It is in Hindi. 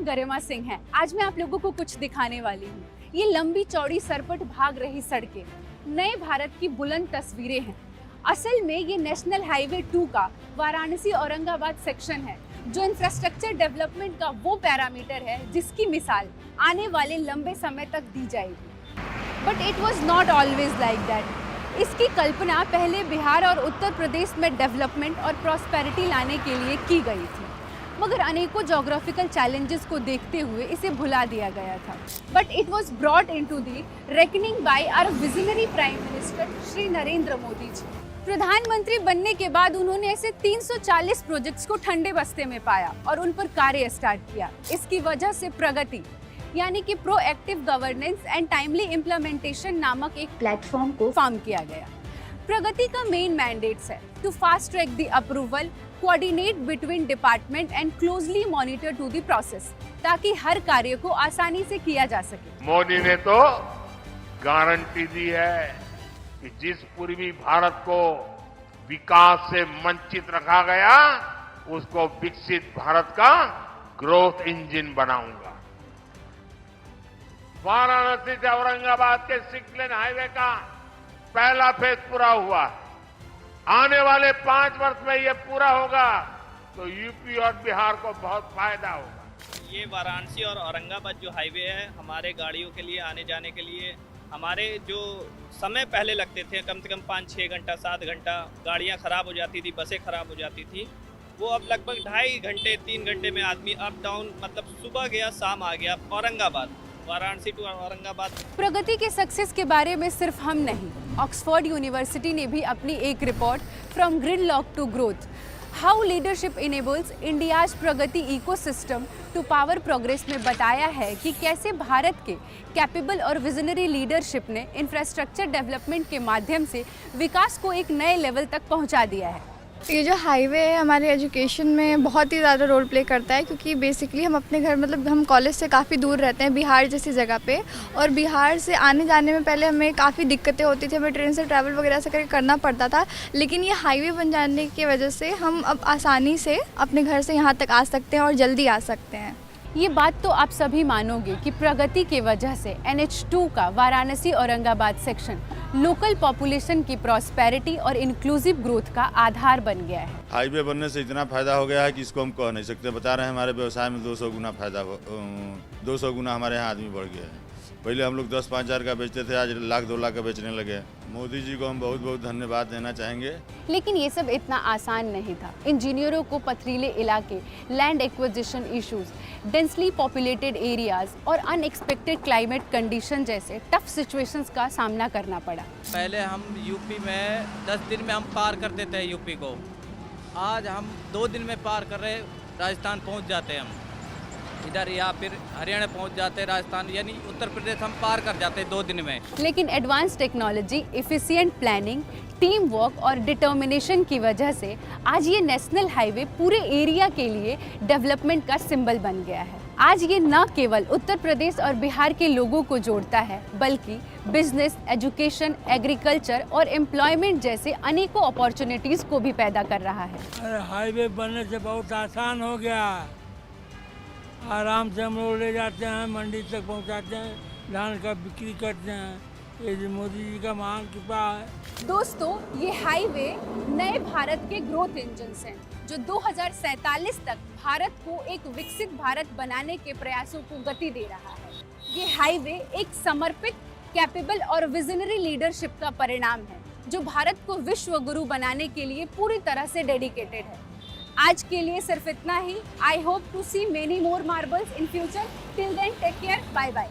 गरिमा सिंह है। आज मैं आप लोगों को कुछ दिखाने वाली हूँ। ये लंबी चौड़ी सरपट भाग रही सड़कें नए भारत की बुलंद तस्वीरें हैं। असल में ये नेशनल हाईवे 2 का वाराणसी औरंगाबाद सेक्शन है, जो इंफ्रास्ट्रक्चर डेवलपमेंट का वो पैरामीटर है जिसकी मिसाल आने वाले लंबे समय तक दी जाएगी। But it was not always like that. इसकी कल्पना पहले बिहार और उत्तर प्रदेश में डेवलपमेंट और प्रॉस्पेरिटी लाने के लिए की गई थी, मगर अनेकों जोग्राफिकल चैलेंजेस को देखते हुए इसे भुला दिया गया था। But it was brought into the reckoning by our visionary prime minister Shri Narendra Modi ji. प्रधानमंत्री बनने के बाद उन्होंने ऐसे 340 प्रोजेक्ट्स को ठंडे बस्ते में पाया और उन पर कार्य स्टार्ट किया। इसकी वजह से प्रगति यानी कि proactive governance and timely implementation नामक एक प्लेटफॉर्म को फॉर्म किया गया। प्रगति का मेन मैंडेट्स है to fast track the approval, coordinate between department and closely monitor to the process, ताकि हर कार्य को आसानी से किया जा सके। मोदी ने तो गारंटी दी है कि जिस पूर्वी भारत को विकास से वंचित रखा गया, उसको विकसित भारत का ग्रोथ इंजन बनाऊंगा। वाराणसी से औरंगाबाद के 6 लेन हाईवे का पहला फेज पूरा हुआ है। आने वाले 5 वर्ष में ये पूरा होगा तो यूपी और बिहार को बहुत फायदा होगा। ये वाराणसी और औरंगाबाद जो हाईवे है, हमारे गाड़ियों के लिए आने जाने के लिए हमारे जो समय पहले लगते थे कम से कम 5-6 घंटा 7 घंटा, गाड़ियां खराब हो जाती थी, बसें खराब हो जाती थी, वो अब लगभग 2.5 घंटे 3 घंटे में आदमी अप डाउन, मतलब सुबह गया शाम आ गया। औरंगाबाद, वाराणसी टू औरंगाबाद। प्रगति के सक्सेस के बारे में सिर्फ हम नहीं, ऑक्सफोर्ड यूनिवर्सिटी ने भी अपनी एक report from gridlock to growth, how leadership enables India's Pragati ecosystem to power progress में बताया है कि कैसे भारत के कैपेबल और विजनरी लीडरशिप ने इंफ्रास्ट्रक्चर डेवलपमेंट के माध्यम से विकास को एक नए लेवल तक पहुंचा दिया है। ये जो हाईवे है हमारे एजुकेशन में बहुत ही ज़्यादा रोल प्ले करता है, क्योंकि बेसिकली हम अपने घर, मतलब हम कॉलेज से काफ़ी दूर रहते हैं, बिहार जैसी जगह पे, और बिहार से आने जाने में पहले हमें काफ़ी दिक्कतें होती थी, हमें ट्रेन से ट्रैवल वगैरह से करके करना पड़ता था। लेकिन ये हाईवे बन जाने की वजह से हम अब आसानी से अपने घर से यहाँ तक आ सकते हैं और जल्दी आ सकते हैं। ये बात तो आप सभी मानोगे कि प्रगति के वजह से NH2 का Varanasi Aurangabad section local population की प्रॉस्पेरिटी और इंक्लूसिव ग्रोथ का आधार बन गया है। हाईवे बनने से इतना फायदा हो गया है कि इसको हम कह नहीं सकते। बता रहे हैं हमारे व्यवसाय में 200 गुना फायदा, 200 गुना हमारे यहाँ आदमी बढ़ गया है। पहले हम लोग 10-5 हज़ार का बेचते थे, आज 1-2 लाख का बेचने लगे। मोदी जी को हम बहुत बहुत धन्यवाद देना चाहेंगे। लेकिन ये सब इतना आसान नहीं था। इंजीनियरों को पथरीले इलाके, land acquisition issues, densely populated areas और अनएक्सपेक्टेड क्लाइमेट कंडीशन जैसे टफ सिचुएशंस का सामना करना पड़ा। पहले हम यूपी में 10 दिन में हम पार कर देते हैं यूपी को, आज हम 2 दिन में पार कर रहे, राजस्थान पहुंच जाते हैं हम इधर, या फिर हरियाणा पहुंच जाते हैं, राजस्थान यानी उत्तर प्रदेश हम पार कर जाते हैं 2 दिन में। लेकिन advance technology, efficient planning, team work और डिटर्मिनेशन की वजह से आज ये नेशनल हाईवे पूरे एरिया के लिए डेवलपमेंट का सिंबल बन गया है। आज ये न केवल उत्तर प्रदेश और बिहार के लोगों को जोड़ता है, बल्कि बिजनेस, एजुकेशन, एग्रीकल्चर और एम्प्लॉयमेंट जैसे अनेकों अपॉर्चुनिटीज को भी पैदा कर रहा है। अरे हाईवे बनने से बहुत आसान हो गया, आराम से हम लोग ले जाते हैं, मंडी तक पहुंचाते हैं, धान का बिक्री करते हैं। ये मोदी जी का महान कृपा है। दोस्तों, ये हाईवे नए भारत के ग्रोथ इंजन्स हैं, जो 2047 तक भारत को एक विकसित भारत बनाने के प्रयासों को गति दे रहा है। ये हाईवे एक समर्पित, कैपेबल और विजनरी लीडरशिप का परिणाम है, जो भारत को विश्व गुरु बनाने के लिए पूरी तरह से डेडिकेटेड है। आज के लिए सिर्फ इतना ही। I hope to see many more marbles in future. Till then take care, bye bye.